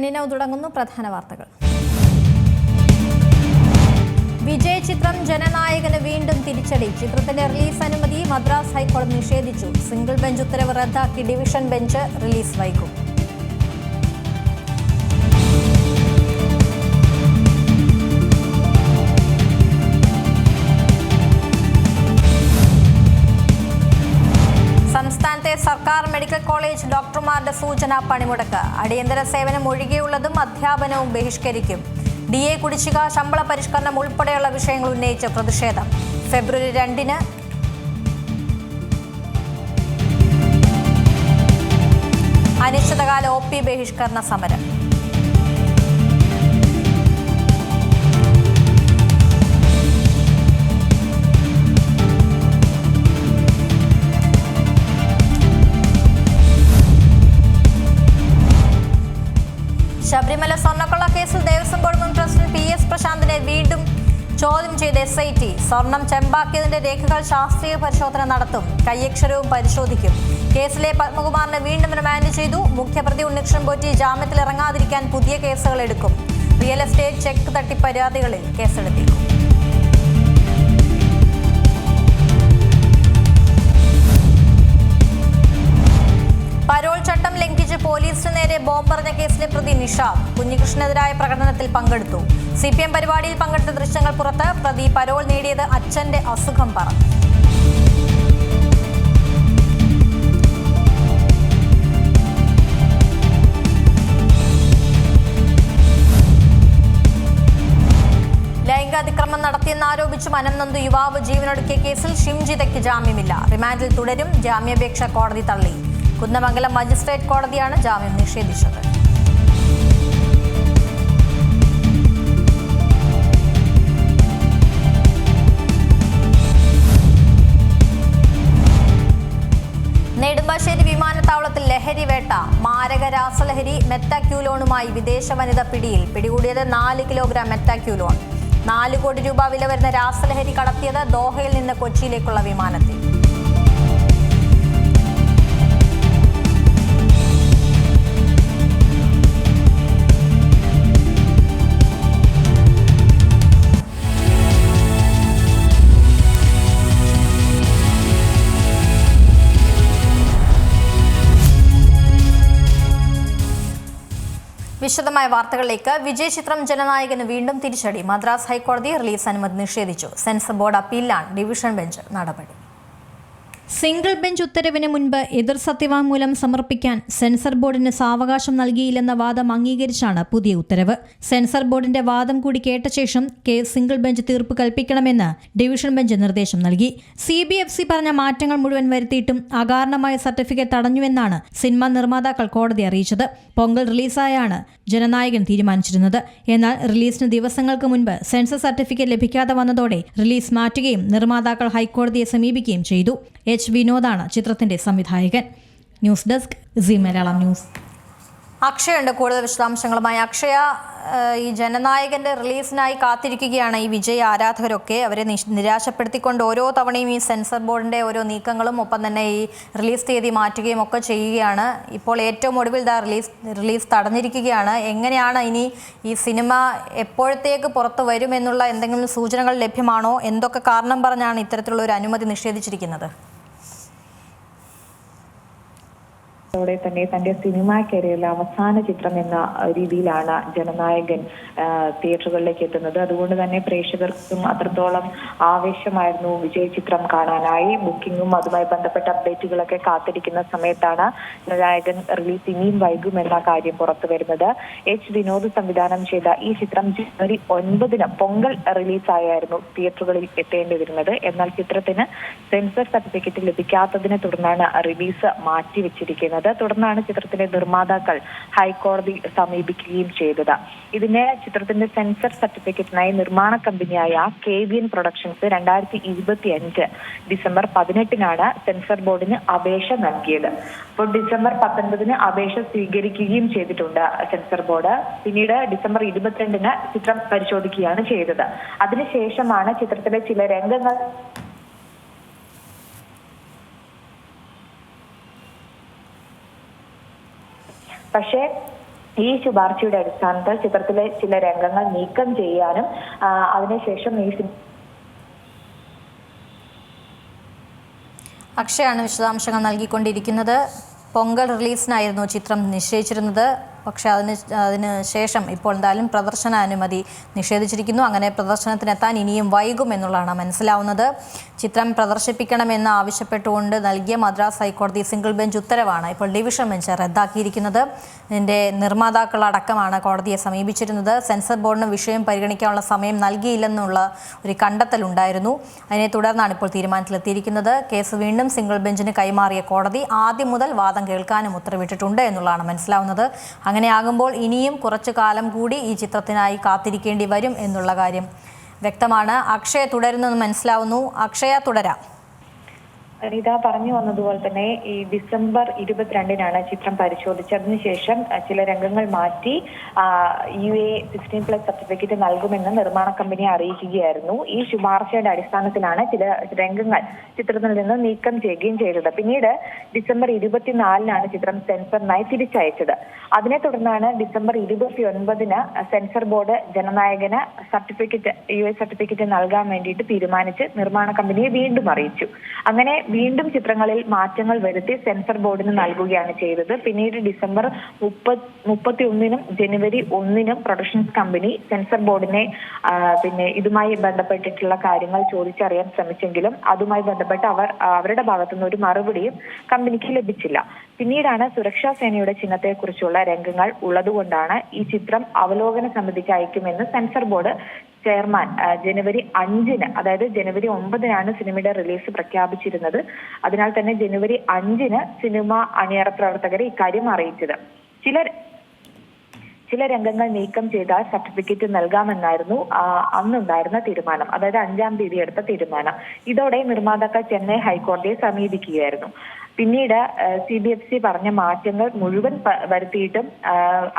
10 തുടങ്ങുന്നു പ്രധാന വാർത്തകൾ. വിജയ് ചിത്രം ജനനായകന് വീണ്ടും തിരിച്ചടി. ചിത്രത്തിന്റെ റിലീസ് അനുമതി മദ്രാസ് ഹൈക്കോടതി നിഷേധിച്ചു. സിംഗിൾ ബെഞ്ച് ഉത്തരവ് റദ്ദാക്കി ഡിവിഷൻ ബെഞ്ച് റിലീസ് വൈകും. സംസ്ഥാനത്തെ സർക്കാർ മെഡിക്കൽ കോളേജ് ഡോക്ടർമാരുടെ സൂചന പണിമുടക്ക്. അടിയന്തര സേവനം ഒഴികെയുള്ളതും അധ്യാപനവും ബഹിഷ്കരിക്കും. DA കുടിശ്ശിക, ശമ്പള പരിഷ്കരണം ഉൾപ്പെടെയുള്ള വിഷയങ്ങൾ ഉന്നയിച്ച് പ്രതിഷേധം. ഫെബ്രുവരി 2-ന് അനിശ്ചിതകാല OP ബഹിഷ്കരണ സമരം. ശബരിമല സ്വർണ്ണക്കൊള്ള കേസിൽ ദേവസ്വം ബോർഡ് മുൻ പ്രസിഡന്റ് PS പ്രശാന്തിനെ വീണ്ടും ചോദ്യം ചെയ്ത് SIT. സ്വർണം ചെമ്പാക്കിയതിന്റെ രേഖകൾ ശാസ്ത്രീയ പരിശോധന നടത്തും. കയ്യക്ഷരവും പരിശോധിക്കും. കേസിലെ പത്മകുമാറിനെ വീണ്ടും റിമാൻഡ് ചെയ്തു. മുഖ്യപ്രതി ഉണ്ണികൃഷ്ണൻ പോറ്റി ജാമ്യത്തിൽ ഇറങ്ങാതിരിക്കാൻ പുതിയ കേസുകൾ എടുക്കും. റിയൽ എസ്റ്റേറ്റ് ചെക്ക് തട്ടി പരാതികളിൽ കേസെടുത്തേക്കും. പരോൾ ചട്ടം ലംഘിച്ച് പോലീസിന് നേരെ ബോംബെറിഞ്ഞ കേസിലെ പ്രതി നിഷാദ് കുഞ്ഞികൃഷ്ണനെതിരായ പ്രകടനത്തിൽ പങ്കെടുത്തു. CPM പരിപാടിയിൽ പങ്കെടുത്ത ദൃശ്യങ്ങൾ പുറത്ത്. പ്രതി പരോൾ നേടിയത് അച്ഛന്റെ അസുഖം പറഞ്ഞു. ലൈംഗികാതിക്രമം നടത്തിയെന്നാരോപിച്ച് മനംനൊന്ത് യുവാവ് ജീവനൊടുക്കിയ കേസിൽ ഷിംജിതയ്ക്ക് ജാമ്യമില്ല. റിമാൻഡിൽ തുടരും. ജാമ്യാപേക്ഷ കോടതി തള്ളി. കുന്നമംഗലം മജിസ്ട്രേറ്റ് കോടതിയാണ് ജാമ്യം നിഷേധിച്ചത്. നെടുമ്പാശ്ശേരി വിമാനത്താവളത്തിൽ ലഹരി വേട്ട. മാരക രാസലഹരി മെറ്റാക്യൂലോണുമായി വിദേശ വനിത പിടിയിൽ. പിടികൂടിയത് 4 കിലോഗ്രാം മെറ്റാക്യൂലോൺ. 4 കോടി രൂപ വില വരുന്ന രാസലഹരി കടത്തിയത് ദോഹയിൽ നിന്ന് കൊച്ചിയിലേക്കുള്ള വിമാനത്തിൽ. വിശദമായ വാർത്തകളിലേക്ക്. വിജയ് ചിത്രം ജനനായകന് വീണ്ടും തിരിച്ചടി. മദ്രാസ് ഹൈക്കോടതി റിലീസ് അനുമതി നിഷേധിച്ചു. സെൻസർ ബോർഡ് അപ്പീലിലാണ് ഡിവിഷൻ ബെഞ്ച് നടപടി. സിംഗിൾ ബെഞ്ച് ഉത്തരവിന് മുൻപ് എതിർ സത്യവാങ്മൂലം സമർപ്പിക്കാൻ സെൻസർ ബോർഡിന് സാവകാശം നൽകിയില്ലെന്ന വാദം അംഗീകരിച്ചാണ് പുതിയ ഉത്തരവ്. സെൻസർ ബോർഡിന്റെ വാദം കൂടി കേട്ട ശേഷം കേസ് സിംഗിൾ ബെഞ്ച് തീർപ്പ് കൽപ്പിക്കണമെന്ന് ഡിവിഷൻ ബെഞ്ച് നിർദ്ദേശം നൽകി. CBFC പറഞ്ഞ മാറ്റങ്ങൾ മുഴുവൻ വരുത്തിയിട്ടും അകാരണമായ സർട്ടിഫിക്കറ്റ് തടഞ്ഞുവെന്നാണ് സിനിമാ നിർമ്മാതാക്കൾ കോടതി അറിയിച്ചത്. പൊങ്കൽ റിലീസായാണ് ജനനായകൻ തീരുമാനിച്ചിരുന്നത്. എന്നാൽ റിലീസിന് ദിവസങ്ങൾക്ക് മുൻപ് സെൻസർ സർട്ടിഫിക്കറ്റ് ലഭിക്കാതെ വന്നതോടെ റിലീസ് മാറ്റുകയും നിർമ്മാതാക്കൾ ഹൈക്കോടതിയെ സമീപിക്കുകയും ചെയ്തു. വിനോദാണ് ചിത്രത്തിന്റെ സംവിധായകൻ. News desk Zee Malayalam news. അക്ഷയുണ്ട് കൂടുതൽ വിശദാംശങ്ങളുമായി. അക്ഷയ, ഈ ജനനായകന്റെ റിലീസിനായി കാത്തിരിക്കുകയാണ് ഈ വിജയ് ആരാധകരൊക്കെ. അവരെ നിരാശപ്പെടുത്തിക്കൊണ്ട് ഓരോ തവണയും ഈ സെൻസർ ബോർഡിന്റെ ഓരോ നീക്കങ്ങളും ഒപ്പം തന്നെ ഈ റിലീസ് തീയതി മാറ്റുകയും ഒക്കെ ചെയ്യുകയാണ്. ഇപ്പോൾ ഏറ്റവും ഒടുവിൽ റിലീസ് തടഞ്ഞിരിക്കുകയാണ്. എങ്ങനെയാണ് ഇനി ഈ സിനിമ എപ്പോഴത്തേക്ക് പുറത്തു വരുമെന്നുള്ള എന്തെങ്കിലും സൂചനകൾ ലഭ്യമാണോ? എന്തൊക്കെ കാരണം പറഞ്ഞാണ് ഇത്തരത്തിലുള്ള ഒരു അനുമതി നിഷേധിച്ചിരിക്കുന്നത്? ോടെ തന്നെ തന്റെ സിനിമാ കരിയറിലെ അവസാന ചിത്രം എന്ന രീതിയിലാണ് ജനനായകൻ തിയേറ്ററുകളിലേക്ക് എത്തുന്നത്. അതുകൊണ്ട് തന്നെ പ്രേക്ഷകർക്കും അത്രത്തോളം ആവേശമായിരുന്നു വിജയ് ചിത്രം കാണാനായി. ബുക്കിങ്ങും അതുമായി ബന്ധപ്പെട്ട അപ്ഡേറ്റുകളൊക്കെ കാത്തിരിക്കുന്ന സമയത്താണ് ജനനായകൻ റിലീസ് ഇനിയും വൈകുമെന്ന കാര്യം പുറത്തു വരുന്നത്. വിനോദ് സംവിധാനം ചെയ്ത ഈ ചിത്രം ജനുവരി 9-ന് പൊങ്കൽ റിലീസായിരുന്നു തിയേറ്ററുകളിൽ എത്തേണ്ടിയിരുന്നത്. എന്നാൽ ചിത്രത്തിന് സെൻസർ സർട്ടിഫിക്കറ്റ് ലഭിക്കാത്തതിനെ തുടർന്നാണ് റിലീസ് മാറ്റിവെച്ചിരിക്കുന്നത്. തുടർന്നാണ് ചിത്രത്തിന്റെ നിർമ്മാതാക്കൾ ഹൈക്കോടതി സമീപിക്കുകയും ചെയ്തത്. ഇതിന് ചിത്രത്തിന്റെ സെൻസർ സർട്ടിഫിക്കറ്റിനായി നിർമ്മാണ കമ്പനിയായ KVN പ്രൊഡക്ഷൻസ് 2025 ഡിസംബർ 18-നാണ് സെൻസർ ബോർഡിന് അപേക്ഷ നൽകിയത്. അപ്പോൾ ഡിസംബർ 19-ന് അപേക്ഷ സ്വീകരിക്കുകയും ചെയ്തിട്ടുണ്ട് സെൻസർ ബോർഡ്. പിന്നീട് ഡിസംബർ 22-ന് ചിത്രം പരിശോധിക്കുകയാണ് ചെയ്തത്. അതിനുശേഷമാണ് ചിത്രത്തിലെ ചില രംഗങ്ങൾ പക്ഷേ ഈ ശുപാർശയുടെ അടിസ്ഥാനത്തിൽ ചിത്രത്തിലെ ചില രംഗങ്ങൾ നീക്കം ചെയ്യാനും അതിനുശേഷം ഈ അക്ഷയാണ് വിശദാംശങ്ങൾ നൽകിക്കൊണ്ടിരിക്കുന്നത്. പൊങ്കൽ റിലീസിനായിരുന്നു ചിത്രം നിശ്ചയിച്ചിരുന്നത്. പക്ഷേ അതിന് ശേഷം ഇപ്പോൾ എന്തായാലും പ്രദർശന അനുമതി നിഷേധിച്ചിരിക്കുന്നു. അങ്ങനെ പ്രദർശനത്തിനെത്താൻ ഇനിയും വൈകും എന്നുള്ളതാണ് മനസ്സിലാവുന്നത്. ചിത്രം പ്രദർശിപ്പിക്കണമെന്ന് ആവശ്യപ്പെട്ടുകൊണ്ട് നൽകിയ മദ്രാസ് ഹൈക്കോടതി സിംഗിൾ ബെഞ്ച് ഉത്തരവാണ് ഇപ്പോൾ ഡിവിഷൻ ബെഞ്ച് റദ്ദാക്കിയിരിക്കുന്നത്. ഇതിൻ്റെ നിർമ്മാതാക്കളടക്കമാണ് കോടതിയെ സമീപിച്ചിരുന്നത്. സെൻസർ ബോർഡിന് വിഷയം പരിഗണിക്കാനുള്ള സമയം നൽകിയില്ലെന്നുള്ള ഒരു കണ്ടെത്തലുണ്ടായിരുന്നു. അതിനെ തുടർന്നാണ് ഇപ്പോൾ തീരുമാനത്തിലെത്തിയിരിക്കുന്നത്. കേസ് വീണ്ടും സിംഗിൾ ബെഞ്ചിന് കൈമാറിയ കോടതി ആദ്യം മുതൽ വാദം കേൾക്കാനും ഉത്തരവിട്ടിട്ടുണ്ട് എന്നുള്ളതാണ് മനസ്സിലാവുന്നത്. അങ്ങനെയാകുമ്പോൾ ഇനിയും കുറച്ചു കാലം കൂടി ഈ ചിത്രത്തിനായി കാത്തിരിക്കേണ്ടി വരും എന്നുള്ള കാര്യം വ്യക്തമാണ്. അക്ഷയ തുടരുന്നെന്ന് മനസ്സിലാവുന്നു. അക്ഷയ തുടരാം. അനിത പറഞ്ഞു വന്നതുപോലെ തന്നെ ഈ ഡിസംബർ 22-നാണ് ചിത്രം പരിശോധിച്ചതിന് ശേഷം ചില രംഗങ്ങൾ മാറ്റി UA 16+ സർട്ടിഫിക്കറ്റ് നൽകുമെന്ന് നിർമ്മാണ കമ്പനിയെ അറിയിക്കുകയായിരുന്നു. ഈ ശുപാർശയുടെ അടിസ്ഥാനത്തിലാണ് ചില രംഗങ്ങൾ ചിത്രത്തിൽ നിന്ന് നീക്കം ചെയ്യുകയും ചെയ്തത്. പിന്നീട് ഡിസംബർ 24-നാണ് ചിത്രം സെൻസറിനായി തിരിച്ചയച്ചത്. അതിനെ തുടർന്നാണ് ഡിസംബർ 29-ന് സെൻസർ ബോർഡ് ജനനായകന് UA സർട്ടിഫിക്കറ്റ് നൽകാൻ വേണ്ടിയിട്ട് തീരുമാനിച്ച് നിർമ്മാണ കമ്പനിയെ വീണ്ടും അറിയിച്ചു. അങ്ങനെ വീണ്ടും ചിത്രങ്ങളിൽ മാറ്റങ്ങൾ വരുത്തി സെൻസർ ബോർഡിന് നൽകുകയാണ് ചെയ്തത്. പിന്നീട് ഡിസംബർ 31-നും ജനുവരി 1-നും പ്രൊഡക്ഷൻസ് കമ്പനി സെൻസർ ബോർഡിനെ ഇതുമായി ബന്ധപ്പെട്ടിട്ടുള്ള കാര്യങ്ങൾ ചോദിച്ചറിയാൻ ശ്രമിച്ചെങ്കിലും അതുമായി ബന്ധപ്പെട്ട് അവരുടെ ഭാഗത്തുനിന്ന് ഒരു മറുപടിയും കമ്പനിക്ക് ലഭിച്ചില്ല. പിന്നീടാണ് സുരക്ഷാ സേനയുടെ ചിഹ്നത്തെക്കുറിച്ചുള്ള രംഗങ്ങൾ ഉള്ളതുകൊണ്ടാണ് ഈ ചിത്രം അവലോകന സമിതിക്ക് അയക്കുമെന്ന് സെൻസർ ബോർഡ് ചെയർമാൻ ജനുവരി 5-ന്, അതായത് ജനുവരി 9-നാണ് സിനിമയുടെ റിലീസ് പ്രഖ്യാപിച്ചിരുന്നത്. അതിനാൽ തന്നെ ജനുവരി 5-ന് സിനിമ അണിയറ പ്രവർത്തകരെ ഇക്കാര്യം അറിയിച്ചത്. ചില രംഗങ്ങൾ നീക്കം ചെയ്താൽ സർട്ടിഫിക്കറ്റ് നൽകാമെന്നായിരുന്നു അന്നുണ്ടായിരുന്ന തീരുമാനം, അതായത് 5-ാം തീയതി എടുത്ത തീരുമാനം. ഇതോടെ നിർമ്മാതാക്കൾ ചെന്നൈ ഹൈക്കോടതിയെ സമീപിക്കുകയായിരുന്നു. പിന്നീട് CBFC പറഞ്ഞ മാറ്റങ്ങൾ മുഴുവൻ വരുത്തിയിട്ടും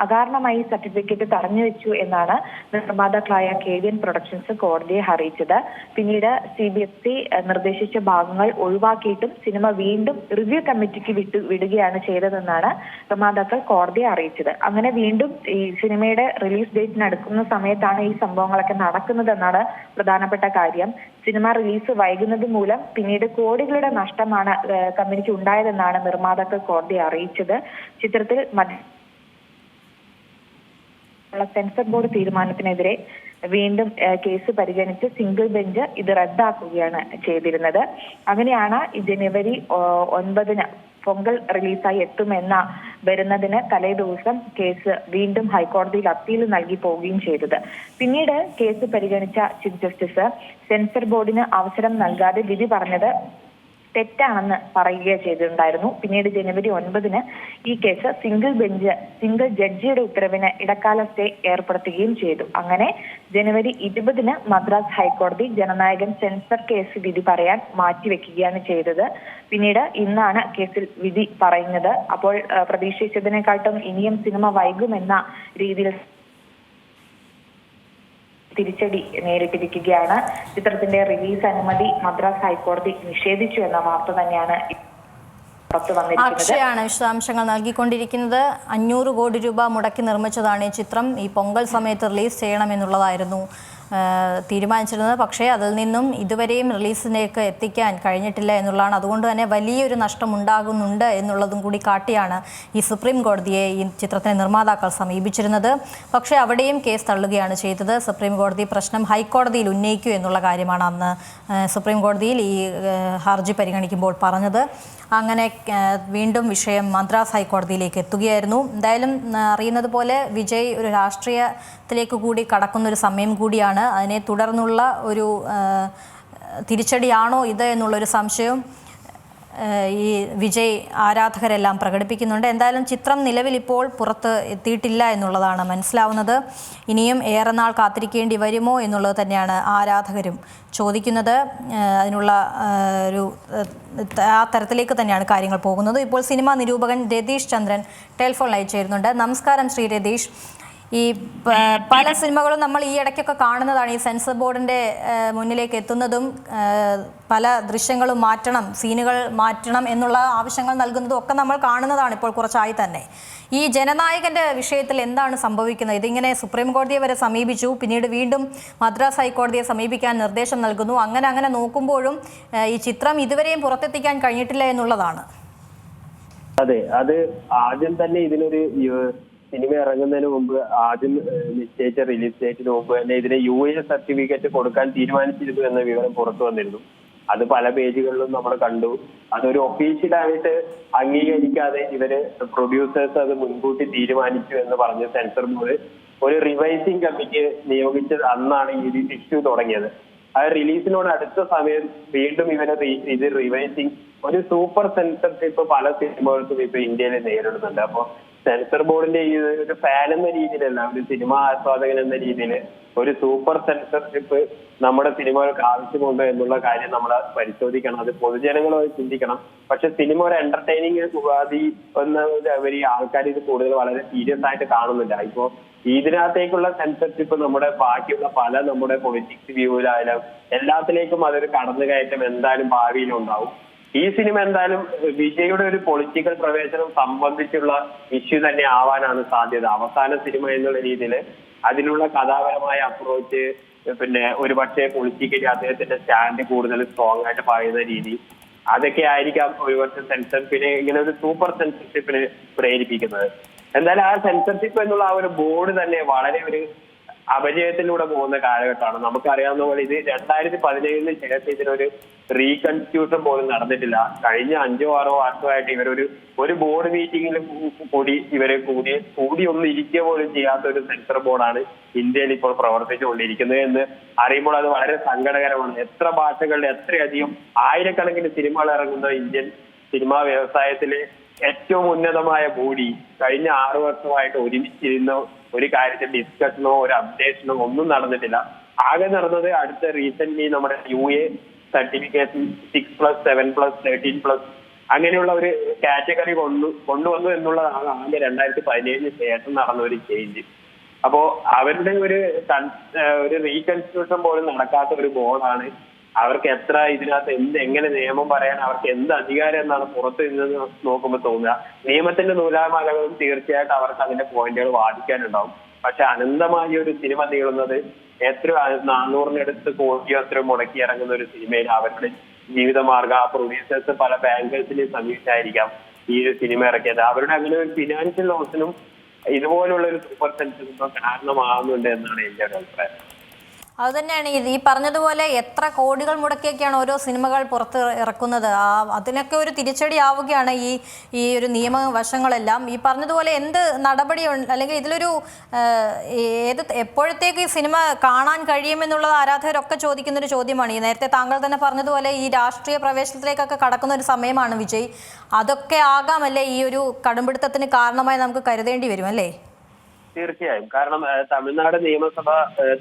അകാരണമായി സർട്ടിഫിക്കറ്റ് തടഞ്ഞു വെച്ചു എന്നാണ് നിർമ്മാതാക്കളായ KVN പ്രൊഡക്ഷൻസ് കോടതിയെ അറിയിച്ചത്. പിന്നീട് CBFC നിർദ്ദേശിച്ച ഭാഗങ്ങൾ ഒഴിവാക്കിയിട്ടും സിനിമ വീണ്ടും റിവ്യൂ കമ്മിറ്റിക്ക് വിടുകയാണ് ചെയ്തതെന്നാണ് നിർമ്മാതാക്കൾ കോടതിയെ അറിയിച്ചത്. അങ്ങനെ വീണ്ടും ഈ സിനിമയുടെ റിലീസ് ഡേറ്റിന് അടുക്കുന്ന സമയത്താണ് ഈ സംഭവങ്ങളൊക്കെ നടക്കുന്നതെന്നാണ് പ്രധാനപ്പെട്ട കാര്യം. സിനിമ റിലീസ് വൈകുന്നത് മൂലം പിന്നീട് കോടികളുടെ നഷ്ടമാണ് കമ്പനിക്ക് ഉണ്ടായതെന്നാണ് നിർമ്മാതാക്കൾ കോടതിയെ അറിയിച്ചത്. ചിത്രത്തിൽ സെൻസർ ബോർഡ് തീരുമാനത്തിനെതിരെ വീണ്ടും കേസ് പരിഗണിച്ച് സിംഗിൾ ബെഞ്ച് ഇത് റദ്ദാക്കുകയാണ് ചെയ്തിരുന്നത്. അങ്ങനെയാണ് ജനുവരി 9-ന് പൊങ്കൽ റിലീസായി എത്തുമെന്ന വരുന്നതിന് തലേ ദിവസം കേസ് വീണ്ടും ഹൈക്കോടതിയിൽ അപ്പീൽ നൽകി പോവുകയും ചെയ്തത്. പിന്നീട് കേസ് പരിഗണിച്ച ചീഫ് ജസ്റ്റിസ് സെൻസർ ബോർഡിന് അവസരം നൽകാതെ വിധി പറഞ്ഞത് തെറ്റാണെന്ന് പറയുക ചെയ്തിട്ടുണ്ടായിരുന്നു. പിന്നീട് ജനുവരി 9-ന് ഈ കേസ് സിംഗിൾ ജഡ്ജിയുടെ ഉത്തരവിന് ഇടക്കാല സ്റ്റേ ഏർപ്പെടുത്തുകയും ചെയ്തു. അങ്ങനെ ജനുവരി 20-ന് മദ്രാസ് ഹൈക്കോടതി ജനനായകൻ സെൻസർ കേസ് വിധി പറയാൻ മാറ്റിവെക്കുകയാണ് ചെയ്തത്. പിന്നീട് ഇന്നാണ് കേസിൽ വിധി പറയുന്നത്. അപ്പോൾ പ്രതീക്ഷിച്ചതിനെക്കാട്ടും ഇനിയും സിനിമ വൈകുമെന്ന രീതിയിൽ തിരിച്ചടി നേരിട്ടിരിക്കുകയാണ്. ചിത്രത്തിന്റെ റിലീസ് അനുമതി മദ്രാസ് ഹൈക്കോടതി നിഷേധിച്ചു എന്ന വാർത്ത തന്നെയാണ് പുറത്തു വന്നിരിക്കുന്നത്. അക്ഷയാണ് വിശദാംശങ്ങൾ നൽകിക്കൊണ്ടിരിക്കുന്നത്. 500 കോടി രൂപ മുടക്കി നിർമ്മിച്ചതാണ് ഈ ചിത്രം. ഈ പൊങ്കൽ സമയത്ത് റിലീസ് ചെയ്യണമെന്നുള്ളതായിരുന്നു തീരുമാനിച്ചിരുന്നത്. പക്ഷേ അതിൽ നിന്നും ഇതുവരെയും റിലീസിലേക്ക് എത്തിക്കാൻ കഴിഞ്ഞിട്ടില്ല എന്നുള്ളതാണ്. അതുകൊണ്ട് തന്നെ വലിയൊരു നഷ്ടം ഉണ്ടാകുന്നുണ്ട് എന്നുള്ളതും കൂടി കാട്ടിയാണ് ഈ സുപ്രീം കോടതിയെ ഈ ചിത്രത്തിൻ്റെ നിർമ്മാതാക്കൾ സമീപിച്ചിരുന്നത്. പക്ഷേ അവിടെയും കേസ് തള്ളുകയാണ് ചെയ്തത്. സുപ്രീം കോടതി പ്രശ്നം ഹൈക്കോടതിയിൽ ഉന്നയിക്കൂ എന്നുള്ള കാര്യമാണ് അന്ന് സുപ്രീം കോടതിയിൽ ഈ ഹർജി പരിഗണിക്കുമ്പോൾ പറഞ്ഞത്. അങ്ങനെ വീണ്ടും വിഷയം മദ്രാസ് ഹൈക്കോടതിയിലേക്ക് എത്തുകയായിരുന്നു. എന്തായാലും അറിയുന്നത് പോലെ വിജയ് ഒരു രാഷ്ട്രീയത്തിലേക്ക് കൂടി കടക്കുന്നൊരു സമയം കൂടിയാണ്. അതിനെ തുടർന്നുള്ള ഒരു തിരിച്ചടിയാണോ ഇത് എന്നുള്ളൊരു സംശയവും ഈ വിജയ് ആരാധകരെല്ലാം പ്രകടിപ്പിക്കുന്നുണ്ട്. എന്തായാലും ചിത്രം നിലവിൽ ഇപ്പോൾ പുറത്ത് എത്തിയിട്ടില്ല എന്നുള്ളതാണ് മനസ്സിലാവുന്നത്. ഇനിയും ഏറെ നാൾ കാത്തിരിക്കേണ്ടി വരുമോ എന്നുള്ളത് തന്നെയാണ് ആരാധകരും ചോദിക്കുന്നത്. അതിനുള്ള ആ തരത്തിലേക്ക് തന്നെയാണ് കാര്യങ്ങൾ പോകുന്നത്. ഇപ്പോൾ സിനിമാ നിരൂപകൻ രതീഷ് ചന്ദ്രൻ ടെലിഫോൺ ലൈൻ ചേരുന്നുണ്ട്. നമസ്കാരം ശ്രീ രതീഷ്. ഈ പല സിനിമകളും നമ്മൾ ഈ ഇടയ്ക്കൊക്കെ കാണുന്നതാണ്. ഈ സെൻസർ ബോർഡിൻ്റെ മുന്നിലേക്ക് എത്തുന്നതും പല ദൃശ്യങ്ങളും മാറ്റണം, സീനുകൾ മാറ്റണം എന്നുള്ള ആവശ്യങ്ങൾ നൽകുന്നതും ഒക്കെ നമ്മൾ കാണുന്നതാണ് ഇപ്പോൾ കുറച്ചായി തന്നെ. ഈ ജനനായകൻ്റെ വിഷയത്തിൽ എന്താണ് സംഭവിക്കുന്നത്? ഇതിങ്ങനെ സുപ്രീം കോടതിയെ വരെ സമീപിച്ചു, പിന്നീട് വീണ്ടും മദ്രാസ് ഹൈക്കോടതിയെ സമീപിക്കാൻ നിർദ്ദേശം നൽകുന്നു. അങ്ങനെ നോക്കുമ്പോഴും ഈ ചിത്രം ഇതുവരെയും പുറത്തെത്തിക്കാൻ കഴിഞ്ഞിട്ടില്ല എന്നുള്ളതാണ്. അതെ, അത് ആദ്യം തന്നെ ഇതിനൊരു സിനിമ ഇറങ്ങുന്നതിന് മുമ്പ് ആദ്യം നിശ്ചയിച്ച റിലീസ് ഡേറ്റിന് മുമ്പ് തന്നെ ഇതിന് UA സർട്ടിഫിക്കറ്റ് കൊടുക്കാൻ തീരുമാനിച്ചിരുന്നു എന്ന വിവരം പുറത്തു വന്നിരുന്നു. അത് പല പേജുകളിലും നമ്മൾ കണ്ടു. അതൊരു ഒഫീഷ്യലായിട്ട് അംഗീകരിക്കാതെ ഇവര് പ്രൊഡ്യൂസേഴ്സ് അത് മുൻകൂട്ടി തീരുമാനിച്ചു എന്ന് പറഞ്ഞ് സെൻസർ ബോർഡ് ഒരു റിവൈസിംഗ് കമ്മിറ്റി നിയോഗിച്ചത് അന്നാണ് ഈ ഇഷ്യൂ തുടങ്ങിയത്. ആ റിലീസിനോട് അടുത്ത സമയം വീണ്ടും ഇത് റിവൈസിംഗ് ഒരു സൂപ്പർ സെൻസർഷിപ്പ് പല സിനിമകൾക്കും ഇപ്പൊ ഇന്ത്യയിൽ നേരിടുന്നുണ്ട്. അപ്പൊ സെൻസർ ബോർഡിന്റെ ഈ ഒരു ഫാൻ എന്ന രീതിയിലല്ല, ഒരു സിനിമാ ആസ്വാദകൻ എന്ന രീതിയിൽ ഒരു സൂപ്പർ സെൻസർഷിപ്പ് നമ്മുടെ സിനിമകൾക്ക് ആവശ്യമുണ്ടോ എന്നുള്ള കാര്യം നമ്മൾ പരിശോധിക്കണം. അത് പൊതുജനങ്ങൾ ചിന്തിക്കണം. പക്ഷെ സിനിമ ഒരു എന്റർടൈനിങ് ഉപാധി എന്നവർ ഈ ആൾക്കാർ ഇത് കൂടുതൽ വളരെ സീരിയസ് ആയിട്ട് കാണുന്നില്ല. ഇപ്പോ ഇതിനകത്തേക്കുള്ള സെൻസർഷിപ്പ് നമ്മുടെ ബാക്കിയുള്ള നമ്മുടെ പൊളിറ്റിക്സ് വ്യൂവിലായാലും എല്ലാത്തിലേക്കും അതൊരു കടന്നുകയറ്റം എന്തായാലും ഭാവിയിൽ ഉണ്ടാവും. ഈ സിനിമ എന്തായാലും വിജയുടെ ഒരു പൊളിറ്റിക്കൽ പ്രവേശനം സംബന്ധിച്ചുള്ള ഇഷ്യൂ തന്നെ ആവാനാണ് സാധ്യത. അവസാന സിനിമ എന്നുള്ള രീതിയിൽ അതിനുള്ള കഥാപരമായ അപ്രോച്ച്, പിന്നെ ഒരു പക്ഷേ പൊളിറ്റിക്കലി അദ്ദേഹത്തിന്റെ സ്റ്റാൻഡ് കൂടുതൽ സ്ട്രോങ് ആയിട്ട് പറയുന്ന രീതി, അതൊക്കെ ആയിരിക്കാം ഒരുപക്ഷെ സെൻസർഷിപ്പിനെ ഇങ്ങനെ ഒരു സൂപ്പർ സെൻസർഷിപ്പിന് പ്രേരിപ്പിക്കുന്നത്. എന്തായാലും ആ സെൻസർഷിപ്പ് എന്നുള്ള ആ ഒരു ബോർഡ് തന്നെ വളരെ ഒരു അപജയത്തിലൂടെ പോകുന്ന കാലഘട്ടമാണ്. നമുക്കറിയാവുന്ന പോലെ ഇത് 2017 ശേഷം ഇതിനൊരു റീകൺസ്റ്റിറ്റ്യൂഷൻ പോലും നടന്നിട്ടില്ല. കഴിഞ്ഞ 5-6 വർഷമായിട്ട് ഒരു ബോർഡ് മീറ്റിംഗിൽ കൂടി കൂടി ഒന്നും ഇരിക്കുക പോലും ചെയ്യാത്ത ഒരു സെൻസർ ബോർഡാണ് ഇന്ത്യയിൽ ഇപ്പോൾ പ്രവർത്തിച്ചുകൊണ്ടിരിക്കുന്നത് എന്ന് അറിയുമ്പോൾ അത് വളരെ സങ്കടകരമാണ്. എത്ര ഭാഷകളിൽ എത്രയധികം ആയിരക്കണക്കിന് സിനിമകൾ ഇറങ്ങുന്ന ഇന്ത്യൻ സിനിമാ വ്യവസായത്തിലെ ഏറ്റവും ഉന്നതമായ ബോഡി കഴിഞ്ഞ 6 വർഷമായിട്ട് ഒരുമിച്ചിരുന്ന ഒരു കാര്യത്തിൽ ഡിസ്കഷനോ ഒരു അപ്ഡേഷനോ ഒന്നും നടന്നിട്ടില്ല. ആകെ നടന്നത് അടുത്ത റീസെന്റ് നമ്മുടെ UA സർട്ടിഫിക്കേഷൻ 6+, 7+, 13+, അങ്ങനെയുള്ള ഒരു കാറ്റഗറി കൊണ്ടുവന്നു എന്നുള്ളതാണ് ആകെ 2017 ശേഷം നടന്ന ഒരു ചേഞ്ച്. അപ്പോ അവരുടെ ഒരു റീകൺസ്റ്റിറ്റ്യൂഷൻ പോലും നടക്കാത്ത ഒരു ബോർഡാണ്. അവർക്ക് എത്ര ഇതിനകത്ത് എങ്ങനെ നിയമം പറയാൻ അവർക്ക് എന്ത് അധികാരം എന്നാണ് പുറത്ത് നിന്ന് നോക്കുമ്പോൾ തോന്നുക. നിയമത്തിന്റെ നൂലാമാലകളും തീർച്ചയായിട്ടും അവർക്ക് അതിന്റെ പോയിന്റുകൾ വാദിക്കാനുണ്ടാവും. പക്ഷെ അനന്തമായി ഒരു സിനിമ നീളുന്നത് എത്ര 400-നടുത്ത് കോടിയോ എത്ര മുടക്കി ഇറങ്ങുന്ന ഒരു സിനിമയിൽ അവരുടെ ജീവിതമാർഗം ആ പ്രൊഡ്യൂസേഴ്സ് പല ബാങ്കേഴ്സിനെയും സമീപിച്ചായിരിക്കാം ഈ ഒരു സിനിമ ഇറക്കിയത്. അവരുടെ അങ്ങനെ ഒരു ഫിനാൻഷ്യൽ ലോസിനും ഇതുപോലുള്ള ഒരു സൂപ്പർ സെൻസറിനും കാരണമാകുന്നുണ്ട് എന്നാണ് എന്റെ ഒരു അഭിപ്രായം. അതുതന്നെയാണ് ഈ പറഞ്ഞതുപോലെ എത്ര കോടികൾ മുടക്കിയൊക്കെയാണ് ഓരോ സിനിമകൾ പുറത്ത് ഇറക്കുന്നത്. അതിനൊക്കെ ഒരു തിരിച്ചടി ആവുകയാണ് ഈ ഒരു നിയമവശങ്ങളെല്ലാം. ഈ പറഞ്ഞതുപോലെ എന്ത് നടപടി അല്ലെങ്കിൽ ഇതിലൊരു എപ്പോഴത്തേക്ക് ഈ സിനിമ കാണാൻ കഴിയുമെന്നുള്ളത് ആരാധകരൊക്കെ ചോദിക്കുന്നൊരു ചോദ്യമാണ്. ഈ നേരത്തെ താങ്കൾ തന്നെ പറഞ്ഞതുപോലെ ഈ രാഷ്ട്രീയ പ്രവേശനത്തിലേക്കൊക്കെ കടക്കുന്ന ഒരു സമയമാണ് വിജയ്. അതൊക്കെ ആകാമല്ലേ ഈ ഒരു കടുംപിടുത്തത്തിന് കാരണമായി നമുക്ക് കരുതേണ്ടി വരും അല്ലേ? തീർച്ചയായും. കാരണം തമിഴ്നാട് നിയമസഭ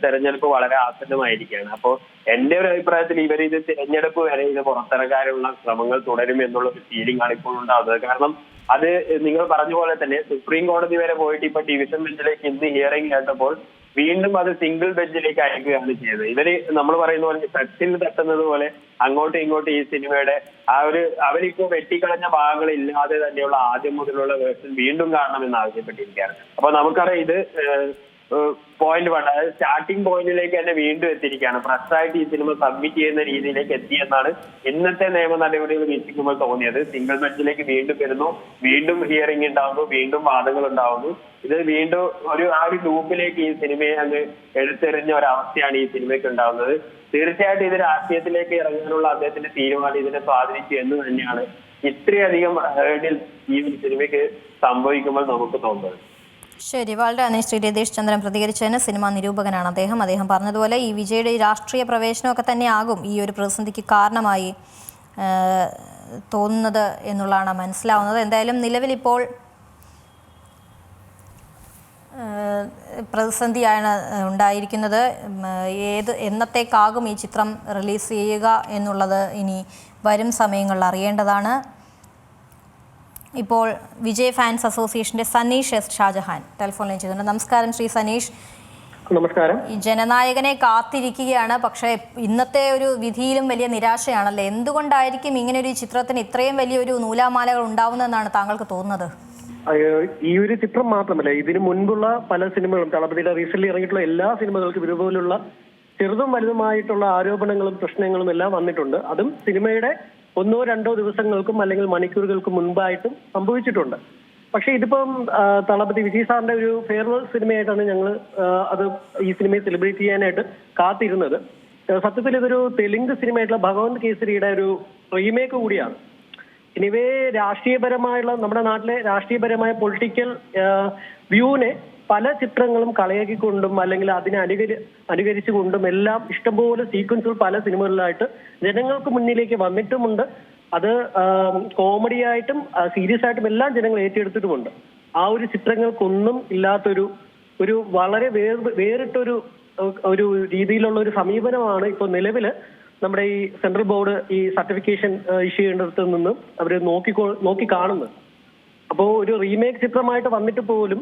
തെരഞ്ഞെടുപ്പ് വളരെ ആസന്നമായിരിക്കുകയാണ്. അപ്പോൾ എന്റെ ഒരു അഭിപ്രായത്തിൽ ഇത് തിരഞ്ഞെടുപ്പ് വരെ ഇത് പുറത്തിറക്കാനുള്ള ശ്രമങ്ങൾ തുടരും എന്നുള്ള ഒരു ഫീലിംഗ് ആണ് ഇപ്പോൾ ഉണ്ടാകുന്നത്. കാരണം അത് നിങ്ങൾ പറഞ്ഞ പോലെ തന്നെ സുപ്രീം കോടതി വരെ പോയിട്ട് ഇപ്പൊ ഡിവിഷൻ ബെഞ്ചിലേക്ക് ഇന്ന് ഹിയറിംഗ് കേട്ടപ്പോൾ വീണ്ടും അത് സിംഗിൾ ബെഞ്ചിലേക്ക് അയക്കുകയാണ് ചെയ്തത്. ഇവര് നമ്മൾ പറയുന്ന പോലെ ഫ്ലക്സിൽ തട്ടുന്നത് പോലെ അങ്ങോട്ടും ഇങ്ങോട്ടും ഈ സിനിമയുടെ അവരിപ്പോ വെട്ടിക്കളഞ്ഞ ഭാഗങ്ങൾ ഇല്ലാതെ തന്നെയുള്ള ആദ്യം മുതലുള്ള വേർഷൻ വീണ്ടും കാണണമെന്ന് ആവശ്യപ്പെട്ടിരിക്കുകയാണ്. അപ്പൊ നമുക്കറിയാം ഇത് പോയിന്റ് 1, അതായത് സ്റ്റാർട്ടിംഗ് പോയിന്റിലേക്ക് തന്നെ വീണ്ടും എത്തിയിരിക്കുകയാണ്. ഫ്രഷായിട്ട് ഈ സിനിമ സബ്മിറ്റ് ചെയ്യുന്ന രീതിയിലേക്ക് എത്തിയെന്നാണ് ഇന്നത്തെ നിയമ നടപടികൾ വീക്ഷിക്കുമ്പോൾ തോന്നിയത്. സിംഗിൾ ബെഞ്ചിലേക്ക് വീണ്ടും വരുന്നു, വീണ്ടും ഹിയറിംഗ് ഉണ്ടാവുന്നു, വീണ്ടും വാദങ്ങൾ ഉണ്ടാവുന്നു. ഇത് വീണ്ടും ആ ഒരു ലൂപ്പിലേക്ക് ഈ സിനിമയെ അങ്ങ് എടുത്തെറിഞ്ഞ ഒരവസ്ഥയാണ് ഈ സിനിമയ്ക്ക് ഉണ്ടാവുന്നത്. തീർച്ചയായിട്ടും ഇത് രാഷ്ട്രീയത്തിലേക്ക് ഇറങ്ങാനുള്ള അദ്ദേഹത്തിന്റെ തീരുമാനം ഇതിനെ സ്വാധീനിച്ചു എന്ന് തന്നെയാണ് ഇത്രയധികം ഹേർഡിൽ ഈ സിനിമയ്ക്ക് സംഭവിക്കുമ്പോൾ നമുക്ക് തോന്നുന്നത്. ശരി, വളരെ നന്ദി ശ്രീ രതീഷ് ചന്ദ്രൻ പ്രതികരിച്ചതിന്. സിനിമാ നിരൂപകനാണ് അദ്ദേഹം പറഞ്ഞതുപോലെ ഈ വിജയുടെ രാഷ്ട്രീയ പ്രവേശനമൊക്കെ തന്നെയാകും ഈ ഒരു പ്രതിസന്ധിക്ക് കാരണമായി തോന്നുന്നത് എന്നുള്ളതാണ് മനസ്സിലാവുന്നത്. എന്തായാലും നിലവിലിപ്പോൾ പ്രതിസന്ധിയാണ് ഉണ്ടായിരിക്കുന്നത്. എന്നത്തേക്കാകും ഈ ചിത്രം റിലീസ് ചെയ്യുക എന്നുള്ളത് ഇനി വരും സമയങ്ങളിൽ അറിയേണ്ടതാണ്. ഇപ്പോൾ വിജയ് ഫാൻസ് അസോസിയേഷന്റെ സനീഷ് എസ് ഷാജഹാൻ ടെലിഫോണിൽ ചെയ്തിട്ടുണ്ട്. നമസ്കാരം ശ്രീ സനീഷ്. നമസ്കാരം. ഈ ജനനായകനെ കാത്തിരിക്കുകയാണ്, പക്ഷേ ഇന്നത്തെ ഒരു വിധിയിലും വലിയ നിരാശയാണല്ലേ. എന്തുകൊണ്ടായിരിക്കും ഇങ്ങനെ ഒരു ചിത്രത്തിന് ഇത്രയും വലിയൊരു നൂലാമാലകൾ ഉണ്ടാവുന്നതെന്നാണ് താങ്കൾക്ക് തോന്നുന്നത്? ഈ ഒരു ചിത്രം മാത്രമല്ല, ഇതിനു മുൻപുള്ള പല സിനിമകളും, തളപതിയുടെ റീസെന്റ് ഇറങ്ങിയിട്ടുള്ള എല്ലാ സിനിമകൾക്കും ഇതുപോലുള്ള ചെറുതും വലുതുമായിട്ടുള്ള ആരോപണങ്ങളും പ്രശ്നങ്ങളും എല്ലാം വന്നിട്ടുണ്ട്. അതും സിനിമയുടെ 1-2 ദിവസങ്ങൾക്കും അല്ലെങ്കിൽ മണിക്കൂറുകൾക്കും മുൻപായിട്ടും സംഭവിച്ചിട്ടുണ്ട്. പക്ഷെ ഇതിപ്പം തളപതി വിജയ് സാറിന്റെ ഒരു ഫെയർവെൽ സിനിമയായിട്ടാണ് ഞങ്ങൾ അത് ഈ സിനിമയെ സെലിബ്രേറ്റ് ചെയ്യാനായിട്ട് കാത്തിരുന്നത്. സത്യത്തിൽ ഇതൊരു തെലുങ്ക് സിനിമയായിട്ടുള്ള ഭഗവന്ത് കേസരിയുടെ ഒരു റീമേക്ക് കൂടിയാണ്. ഇനിവേ രാഷ്ട്രീയപരമായുള്ള, നമ്മുടെ നാട്ടിലെ രാഷ്ട്രീയപരമായ പൊളിറ്റിക്കൽ വ്യൂവിനെ പല ചിത്രങ്ങളും കളയാക്കിക്കൊണ്ടും അല്ലെങ്കിൽ അതിനെ അനുകരിച്ചുകൊണ്ടും എല്ലാം ഇഷ്ടംപോലെ സീക്വൻസുകൾ പല സിനിമകളിലായിട്ട് ജനങ്ങൾക്ക് മുന്നിലേക്ക് വന്നിട്ടുമുണ്ട്. അത് കോമഡി ആയിട്ടും സീരിയസ് ആയിട്ടും എല്ലാം ജനങ്ങൾ ഏറ്റെടുത്തിട്ടുമുണ്ട്. ആ ഒരു ചിത്രങ്ങൾക്കൊന്നും ഇല്ലാത്തൊരു വളരെ വേറിട്ടൊരു രീതിയിലുള്ള ഒരു സമീപനമാണ് ഇപ്പോൾ നിലവില് നമ്മുടെ ഈ സെൻട്രൽ ബോർഡ് ഈ സർട്ടിഫിക്കേഷൻ ഇഷ്യൂ ചെയ്യേണ്ടത് നിന്നും അവർ നോക്കി കാണുന്നത്. അപ്പോൾ ഒരു റീമേക്ക് ചിത്രമായിട്ട് വന്നിട്ട് പോലും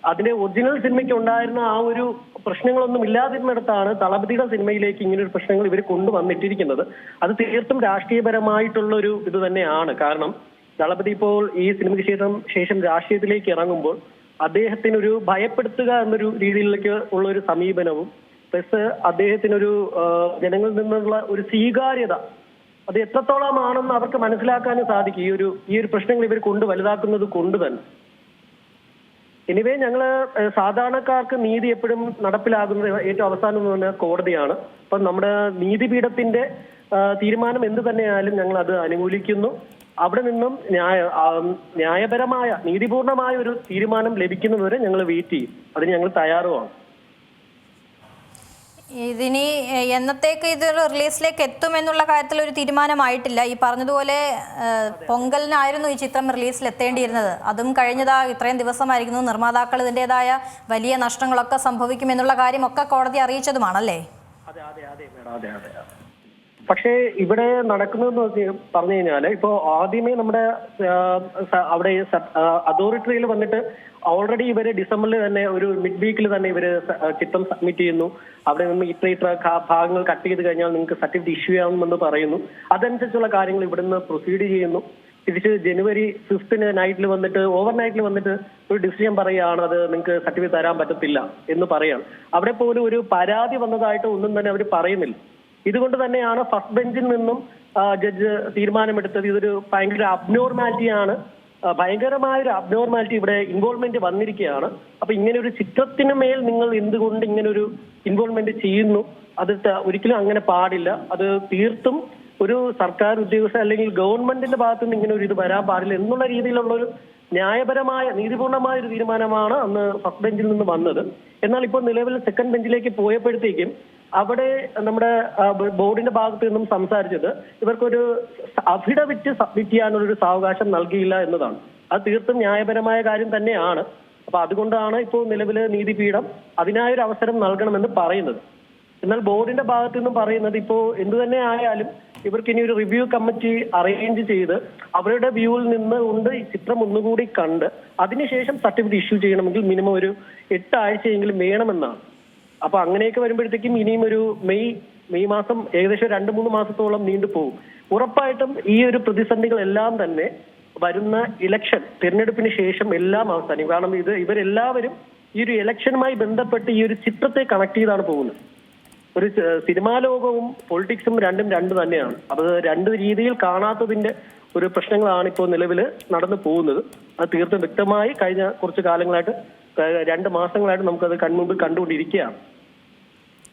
അതിന്റെ ഒറിജിനൽ സിനിമയ്ക്ക് ഉണ്ടായിരുന്ന ആ ഒരു പ്രശ്നങ്ങളൊന്നും ഇല്ലാതിരുന്നിടത്താണ് തളപതിയുടെ സിനിമയിലേക്ക് ഇങ്ങനൊരു പ്രശ്നങ്ങൾ ഇവർ കൊണ്ടുവന്നിട്ടിരിക്കുന്നത്. അത് തീർത്തും രാഷ്ട്രീയപരമായിട്ടുള്ള ഒരു ഇത് തന്നെയാണ്. കാരണം തളപതി ഇപ്പോൾ ഈ സിനിമയ്ക്ക് ശേഷം രാഷ്ട്രീയത്തിലേക്ക് ഇറങ്ങുമ്പോൾ അദ്ദേഹത്തിനൊരു ഭയപ്പെടുത്തുക എന്നൊരു രീതിയിലേക്ക് ഉള്ള ഒരു സമീപനവും പ്ലസ് അദ്ദേഹത്തിനൊരു ജനങ്ങളിൽ നിന്നുള്ള ഒരു സ്വീകാര്യത അത് എത്രത്തോളമാണെന്ന് അവർക്ക് മനസ്സിലാക്കാനും സാധിക്കും ഈ ഒരു പ്രശ്നങ്ങൾ ഇവർ വലുതാക്കുന്നത് കൊണ്ട് തന്നെ. എനിവേ ഞങ്ങള് സാധാരണക്കാർക്ക് നീതി എപ്പോഴും നടപ്പിലാകുന്നത് ഏറ്റവും അവസാനം എന്ന് പറഞ്ഞാൽ കോടതിയാണ്. അപ്പൊ നമ്മുടെ നീതിപീഠത്തിന്റെ തീരുമാനം എന്ത് തന്നെയായാലും ഞങ്ങൾ അത് അനുകൂലിക്കുന്നു. അവിടെ നിന്നും ന്യായപരമായ നീതിപൂർണമായ ഒരു തീരുമാനം ലഭിക്കുന്നതുവരെ ഞങ്ങൾ വെയിറ്റ് ചെയ്യും. അതിന് ഞങ്ങൾ തയ്യാറുമാണ്. ഇതിനി എന്നത്തേക്ക് ഇത് റിലീസിലേക്ക് എത്തുമെന്നുള്ള കാര്യത്തിൽ ഒരു തീരുമാനമായിട്ടില്ല. ഈ പറഞ്ഞതുപോലെ പൊങ്കലിനായിരുന്നു ഈ ചിത്രം റിലീസിൽ എത്തേണ്ടിയിരുന്നത്. അതും കഴിഞ്ഞതാ ഇത്രയും ദിവസമായിരിക്കുന്നു. നിർമ്മാതാക്കൾ ഇതിൻ്റെതായ വലിയ നഷ്ടങ്ങളൊക്കെ സംഭവിക്കുമെന്നുള്ള കാര്യമൊക്കെ കോടതി അറിയിച്ചതുമാണല്ലേ? അതെ. പക്ഷേ ഇവിടെ നടക്കുന്നതെന്ന് പറഞ്ഞു കഴിഞ്ഞാല് ഇപ്പോ ആദ്യമേ നമ്മുടെ അവിടെ അതോറിറ്റിയിൽ വന്നിട്ട് ഓൾറെഡി ഇവര് ഡിസംബറിൽ തന്നെ ഒരു മിഡ് വീക്കിൽ തന്നെ ഇവര് ചിത്രം സബ്മിറ്റ് ചെയ്യുന്നു. അവിടെ നിന്ന് ഇത്ര ഭാഗങ്ങൾ കട്ട് ചെയ്ത് കഴിഞ്ഞാൽ നിങ്ങൾക്ക് സർട്ടിഫിക്കറ്റ് ഇഷ്യൂ ചെയ്യാമെന്ന് പറയുന്നു. അതനുസരിച്ചുള്ള കാര്യങ്ങൾ ഇവിടുന്ന് പ്രൊസീഡ് ചെയ്യുന്നു. തിരിച്ച് ജനുവരി 5 നൈറ്റിൽ വന്നിട്ട് ഓവർനൈറ്റിൽ വന്നിട്ട് ഒരു ഡിസിഷൻ പറയുകയാണ്, അത് നിങ്ങൾക്ക് സർട്ടിഫിക്കറ്റ് തരാൻ പറ്റത്തില്ല എന്ന് പറയാണ്. അവിടെ പോലും ഒരു പരാതി വന്നതായിട്ട് ഒന്നും തന്നെ അവർ പറയുന്നില്ല. ഇതുകൊണ്ട് തന്നെയാണ് ഫസ്റ്റ് ബെഞ്ചിൽ നിന്നും ജഡ്ജ് തീരുമാനമെടുത്തത്. ഇതൊരു ഭയങ്കര അബ്നോർമാലിറ്റിയാണ്, ഭയങ്കരമായ ഒരു അബ്നോർമാലിറ്റി ഇവിടെ ഇൻവോൾവ്മെന്റ് വന്നിരിക്കുകയാണ്. അപ്പൊ ഇങ്ങനെ ഒരു ചിത്രത്തിന് മേൽ നിങ്ങൾ എന്തുകൊണ്ട് ഇങ്ങനെ ഒരു ഇൻവോൾവ്മെന്റ് ചെയ്യുന്നു? അത് ഒരിക്കലും അങ്ങനെ പാടില്ല. അത് തീർത്തും ഒരു സർക്കാർ ഉദ്യോഗസ്ഥ അല്ലെങ്കിൽ ഗവൺമെന്റിന്റെ ഭാഗത്തു നിന്ന് ഇങ്ങനെ ഒരു ഇത് വരാൻ പാടില്ല എന്നുള്ള രീതിയിലുള്ള ഒരു ന്യായപരമായ നീതിപൂർണമായ ഒരു തീരുമാനമാണ് അന്ന് ഫസ്റ്റ് ബെഞ്ചിൽ നിന്ന് വന്നത്. എന്നാൽ ഇപ്പോൾ നിലവിൽ സെക്കൻഡ് ബെഞ്ചിലേക്ക് പോയപ്പോഴത്തേക്കും അവിടെ നമ്മുടെ ബോർഡിന്റെ ഭാഗത്ത് നിന്നും സംസാരിച്ചത് ഇവർക്കൊരു അഫിഡവിറ്റ് സബ്മിറ്റ് ചെയ്യാനുള്ളൊരു സാവകാശം നൽകിയില്ല എന്നതാണ്. അത് തീർത്തും ന്യായപരമായ കാര്യം തന്നെയാണ്. അപ്പൊ അതുകൊണ്ടാണ് ഇപ്പോൾ നിലവിലെ നീതിപീഠം അതിനായൊരു അവസരം നൽകണമെന്ന് പറയുന്നത്. എന്നാൽ ബോർഡിന്റെ ഭാഗത്തു നിന്നും പറയുന്നത് ഇപ്പോൾ എന്തു തന്നെ ആയാലും ഇവർക്ക് ഇനി ഒരു റിവ്യൂ കമ്മിറ്റി അറേഞ്ച് ചെയ്ത് അവരുടെ വ്യൂവിൽ നിന്ന് കൊണ്ട് ഈ ചിത്രം ഒന്നുകൂടി കണ്ട് അതിനുശേഷം സർട്ടിഫിക്കറ്റ് ഇഷ്യൂ ചെയ്യണമെങ്കിൽ മിനിമം ഒരു 8 ആഴ്ചയെങ്കിലും വേണമെന്നാണ്. അപ്പൊ അങ്ങനെയൊക്കെ വരുമ്പോഴത്തേക്കും ഇനിയും ഒരു മെയ് മാസം ഏകദേശം 2-3 മാസത്തോളം നീണ്ടുപോകും. ഉറപ്പായിട്ടും ഈ ഒരു പ്രതിസന്ധികളെല്ലാം തന്നെ വരുന്ന തിരഞ്ഞെടുപ്പിന് ശേഷം എല്ലാം അവസാനിക്കും. കാരണം ഇവരെല്ലാവരും ഈ ഒരു ഇലക്ഷനുമായി ബന്ധപ്പെട്ട് ഈ ഒരു ചിത്രത്തെ കണക്ട് ചെയ്താണ് പോകുന്നത്. ഒരു സിനിമാ ലോകവും പൊളിറ്റിക്സും രണ്ട് തന്നെയാണ്. അത് രണ്ട് രീതിയിൽ കാണാത്തതിന്റെ ഒരു പ്രശ്നങ്ങളാണ് ഇപ്പോൾ നിലവിൽ നടന്നു പോകുന്നത്. അത് തീർത്തും വ്യക്തമായി കഴിഞ്ഞ കുറച്ച് കാലങ്ങളായിട്ട് 2 മാസങ്ങളായിട്ട് നമുക്കത് കൺമുമ്പിൽ കണ്ടുകൊണ്ടിരിക്കുകയാണ്.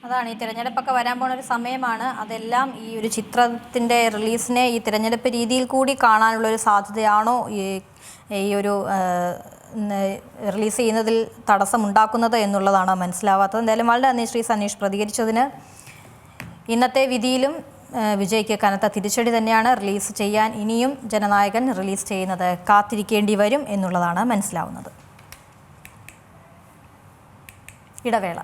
അതാണ് ഈ തിരഞ്ഞെടുപ്പൊക്കെ വരാൻ പോണ ഒരു സമയമാണ്. അതെല്ലാം ഈ ഒരു ചിത്രത്തിൻ്റെ റിലീസിനെ ഈ തിരഞ്ഞെടുപ്പ് രീതിയിൽ കൂടി കാണാനുള്ളൊരു സാധ്യതയാണോ ഈ ഒരു റിലീസ് ചെയ്യുന്നതിൽ തടസ്സമുണ്ടാക്കുന്നത് എന്നുള്ളതാണ് മനസ്സിലാവാത്തത്. എന്തായാലും വളരെ നന്ദി ശ്രീ സനീഷ് പ്രതികരിച്ചതിന്. ഇന്നത്തെ വിധിയിലും വിജയ്ക്ക് കനത്ത തിരിച്ചടി തന്നെയാണ്. റിലീസ് ചെയ്യാൻ ഇനിയും ജനനായകൻ റിലീസ് ചെയ്യുന്നത് കാത്തിരിക്കേണ്ടി വരും എന്നുള്ളതാണ് മനസ്സിലാവുന്നത്. ഇടവേള.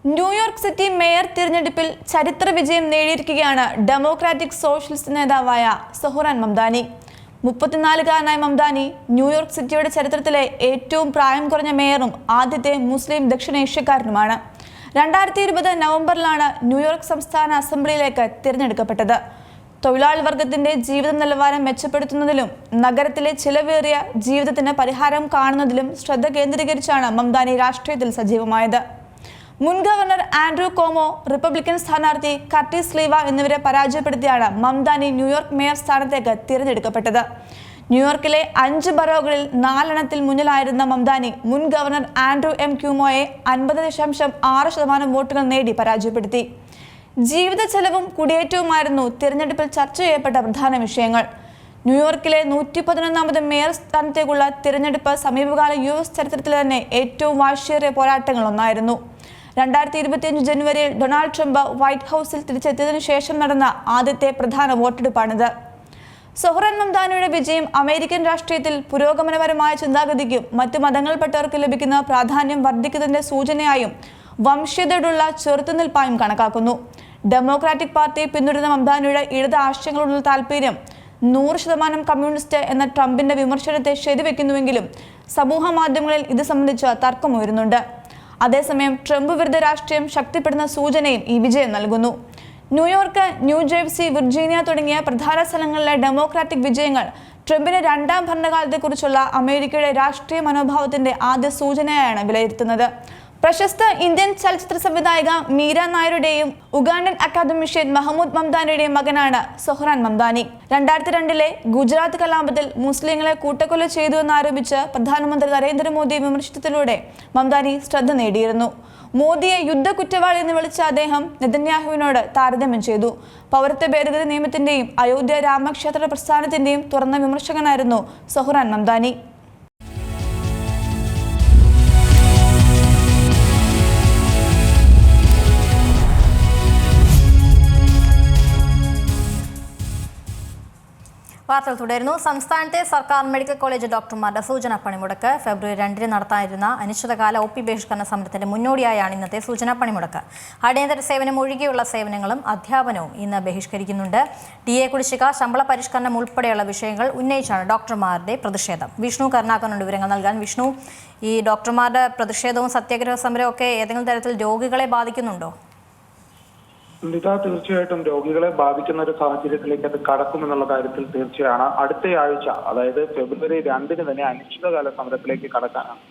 ന്യൂയോർക്ക് സിറ്റി മേയർ തിരഞ്ഞെടുപ്പിൽ ചരിത്ര വിജയം നേടിയിരിക്കുകയാണ് ഡെമോക്രാറ്റിക് സോഷ്യലിസ്റ്റ് നേതാവായ സൊഹ്റാൻ മംദാനി. 34-കാരനായ മംദാനി ന്യൂയോർക്ക് സിറ്റിയുടെ ചരിത്രത്തിലെ ഏറ്റവും പ്രായം കുറഞ്ഞ മേയറും ആദ്യത്തെ മുസ്ലിം ദക്ഷിണേഷ്യക്കാരനുമാണ്. 2020 നവംബറിലാണ് ന്യൂയോർക്ക് സംസ്ഥാന അസംബ്ലിയിലേക്ക് തിരഞ്ഞെടുക്കപ്പെട്ടത്. തൊഴിലാളി വർഗത്തിന്റെ ജീവിത നിലവാരം മെച്ചപ്പെടുത്തുന്നതിലും നഗരത്തിലെ ചിലവേറിയ ജീവിതത്തിന് പരിഹാരം കാണുന്നതിലും ശ്രദ്ധ കേന്ദ്രീകരിച്ചാണ് മംദാനി രാഷ്ട്രീയത്തിൽ സജീവമായത്. മുൻ ഗവർണർ ആൻഡ്രൂ കോമോ, റിപ്പബ്ലിക്കൻ സ്ഥാനാർത്ഥി കർട്ടിസ് ലീവ എന്നിവരെ പരാജയപ്പെടുത്തിയാണ് മംദാനി ന്യൂയോർക്ക് മേയർ സ്ഥാനത്തേക്ക് തിരഞ്ഞെടുക്കപ്പെട്ടത്. ന്യൂയോർക്കിലെ 5 ബറോകളിൽ 4 മുന്നിലായിരുന്ന മംദാനി മുൻ ഗവർണർ ആൻഡ്രൂ എം ക്യൂമോയെ 50.6% വോട്ടുകൾ നേടി പരാജയപ്പെടുത്തി. ജീവിത ചെലവും കുടിയേറ്റവുമായിരുന്നു തിരഞ്ഞെടുപ്പിൽ ചർച്ച ചെയ്യപ്പെട്ട പ്രധാന വിഷയങ്ങൾ. ന്യൂയോർക്കിലെ 111ാമത് മേയർ സ്ഥാനത്തേക്കുള്ള തിരഞ്ഞെടുപ്പ് സമീപകാല US ചരിത്രത്തിലെ തന്നെ ഏറ്റവും വാശിയേറിയ പോരാട്ടങ്ങളൊന്നായിരുന്നു. 2025 ജനുവരിയിൽ ഡൊണാൾഡ് ട്രംപ് വൈറ്റ് ഹൗസിൽ തിരിച്ചെത്തിയതിനു ശേഷം നടന്ന ആദ്യത്തെ പ്രധാന വോട്ടെടുപ്പാണിത്. സൊഹ്റാൻ മംദാനിയുടെ വിജയം അമേരിക്കൻ രാഷ്ട്രീയത്തിൽ പുരോഗമനപരമായ ചിന്താഗതിക്കും മറ്റ് മതങ്ങളിൽപ്പെട്ടവർക്ക് ലഭിക്കുന്ന പ്രാധാന്യം വർദ്ധിക്കുന്നതിന്റെ സൂചനയായും വംശീയതയോടുള്ള ചെറുത്തുനിൽപ്പായും കണക്കാക്കുന്നു. ഡെമോക്രാറ്റിക് പാർട്ടി പിന്തുടരുന്ന മംദാനിയുടെ ഇടത് ആശയങ്ങളോടുള്ള താല്പര്യം 100% കമ്മ്യൂണിസ്റ്റ് എന്ന ട്രംപിന്റെ വിമർശനത്തെ ശരിവെക്കുന്നുവെങ്കിലും സമൂഹ മാധ്യമങ്ങളിൽ ഇത് സംബന്ധിച്ച് തർക്കമുയരുന്നുണ്ട്. അതേസമയം ട്രംപ് വിരുദ്ധ രാഷ്ട്രീയം ശക്തിപ്പെടുന്ന സൂചനയും ഈ വിജയം നൽകുന്നു. ന്യൂയോർക്ക്, ന്യൂജേഴ്സി, വിർജീനിയ തുടങ്ങിയ പ്രധാന സ്ഥലങ്ങളിലെ ഡെമോക്രാറ്റിക് വിജയങ്ങൾ ട്രംപിന്റെ 2ാം ഭരണകാലത്തെക്കുറിച്ചുള്ള അമേരിക്കയുടെ രാഷ്ട്രീയ മനോഭാവത്തിന്റെ ആദ്യ സൂചനയായാണ് വിലയിരുത്തുന്നത്. പ്രശസ്ത ഇന്ത്യൻ ചലച്ചിത്ര സംവിധായിക മീര നായരുടെയും ഉഗാണ്ടൻ അക്കാദമിഷ്യൻ മഹമ്മൂദ് മംദാനിയുടെയും മകനാണ് സൊഹ്റാൻ മംദാനി. 2002 ഗുജറാത്ത് കലാപത്തിൽ മുസ്ലിങ്ങളെ കൂട്ടക്കൊല ചെയ്തുവെന്നാരോപിച്ച് പ്രധാനമന്ത്രി നരേന്ദ്രമോദിയെ വിമർശിച്ചതിലൂടെ മംദാനി ശ്രദ്ധ നേടിയിരുന്നു. മോദിയെ യുദ്ധ കുറ്റവാളി എന്ന് വിളിച്ച അദ്ദേഹം നെതന്യാഹുവിനോട് താരതമ്യം ചെയ്തു. പൗരത്വ ഭേദഗതി നിയമത്തിന്റെയും അയോധ്യ രാമക്ഷേത്ര പ്രസ്ഥാനത്തിന്റെയും തുറന്ന വിമർശകനായിരുന്നു സൊഹ്റാൻ മംദാനി. വാർത്തകൾ തുടരുന്നു. സംസ്ഥാനത്തെ സർക്കാർ മെഡിക്കൽ കോളേജ് ഡോക്ടർമാരുടെ സൂചനാ പണിമുടക്ക് ഫെബ്രുവരി 2 നടത്താനിരുന്ന അനിശ്ചിതകാല OP ബഹിഷ്കരണ സമരത്തിന്റെ മുന്നോടിയായാണ് ഇന്നത്തെ സൂചനാ പണിമുടക്ക്. അടിയന്തര സേവനം ഒഴികെയുള്ള സേവനങ്ങളും അധ്യാപനവും ഇന്ന് ബഹിഷ്കരിക്കുന്നുണ്ട്. DA കുടിശ്ശിക, ശമ്പള പരിഷ്കരണം ഉൾപ്പെടെയുള്ള വിഷയങ്ങൾ ഉന്നയിച്ചാണ് ഡോക്ടർമാരുടെ പ്രതിഷേധം. വിഷ്ണു കരുണാകരനോട് വിവരങ്ങൾ നൽകാൻ. വിഷ്ണു, ഈ ഡോക്ടർമാരുടെ പ്രതിഷേധവും സത്യാഗ്രഹ സമരവും ഒക്കെ ഏതെങ്കിലും തരത്തിൽ രോഗികളെ ബാധിക്കുന്നുണ്ടോ? തീർച്ചയായിട്ടും രോഗികളെ ബാധിക്കുന്ന ഒരു സാഹചര്യത്തിലേക്ക് അത് കടക്കുമെന്നുള്ള കാര്യത്തിൽ തീർച്ചയാണ്. അടുത്ത ആഴ്ച, അതായത് ഫെബ്രുവരി 2 തന്നെ അനിശ്ചിതകാല സമരത്തിലേക്ക് കടക്കാനാണ്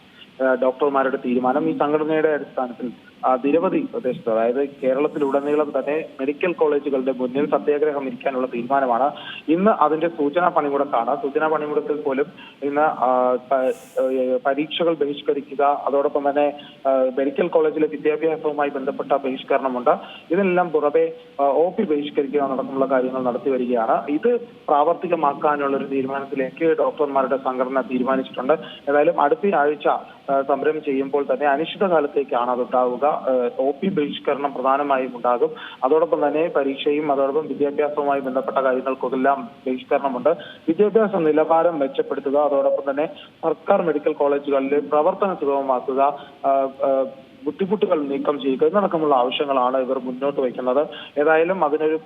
ഡോക്ടർമാരുടെ തീരുമാനം. ഈ സംഘടനയുടെ അടിസ്ഥാനത്തിൽ നിരവധി പ്രദേശത്ത്, അതായത് കേരളത്തിലുടനീളം തന്നെ മെഡിക്കൽ കോളേജുകളുടെ മുന്നിൽ സത്യാഗ്രഹം ഇരിക്കാനുള്ള തീരുമാനമാണ്. ഇന്ന് അതിന്റെ സൂചനാ പണിമുടക്കാണ്. സൂചനാ പണിമുടക്കിൽ പോലും ഇന്ന് പരീക്ഷകൾ ബഹിഷ്കരിക്കുക, അതോടൊപ്പം തന്നെ മെഡിക്കൽ കോളേജിലെ വിദ്യാഭ്യാസവുമായി ബന്ധപ്പെട്ട ബഹിഷ്കരണമുണ്ട്. ഇതിനെല്ലാം പുറമെ OP ബഹിഷ്കരിക്കുക നടക്കുമുള്ള കാര്യങ്ങൾ നടത്തി വരികയാണ്. ഇത് പ്രാവർത്തികമാക്കാനുള്ള ഒരു തീരുമാനത്തിലേക്ക് ഡോക്ടർമാരുടെ സംഘടന തീരുമാനിച്ചിട്ടുണ്ട്. ഏതായാലും അടുത്ത ആഴ്ച സമരം ചെയ്യുമ്പോൾ തന്നെ അനിശ്ചിതകാലത്തേക്കാണ് അത് ഉണ്ടാവുക. OP ബഹിഷ്കരണം പ്രധാനമായും ഉണ്ടാകും. അതോടൊപ്പം തന്നെ പരീക്ഷയും അതോടൊപ്പം വിദ്യാഭ്യാസവുമായി ബന്ധപ്പെട്ട കാര്യങ്ങൾക്കെല്ലാം ബഹിഷ്കരണമുണ്ട്. വിദ്യാഭ്യാസ നിലവാരം മെച്ചപ്പെടുത്തുക, അതോടൊപ്പം തന്നെ സർക്കാർ മെഡിക്കൽ കോളേജുകളിലെ പ്രവർത്തന സുഗമമാക്കുക, ബുദ്ധിമുട്ടുകൾ നീക്കം ചെയ്യുക എന്നടക്കമുള്ള ആവശ്യങ്ങളാണ് ഇവർ മുന്നോട്ട് വയ്ക്കുന്നത്. ഏതായാലും അതിനൊരു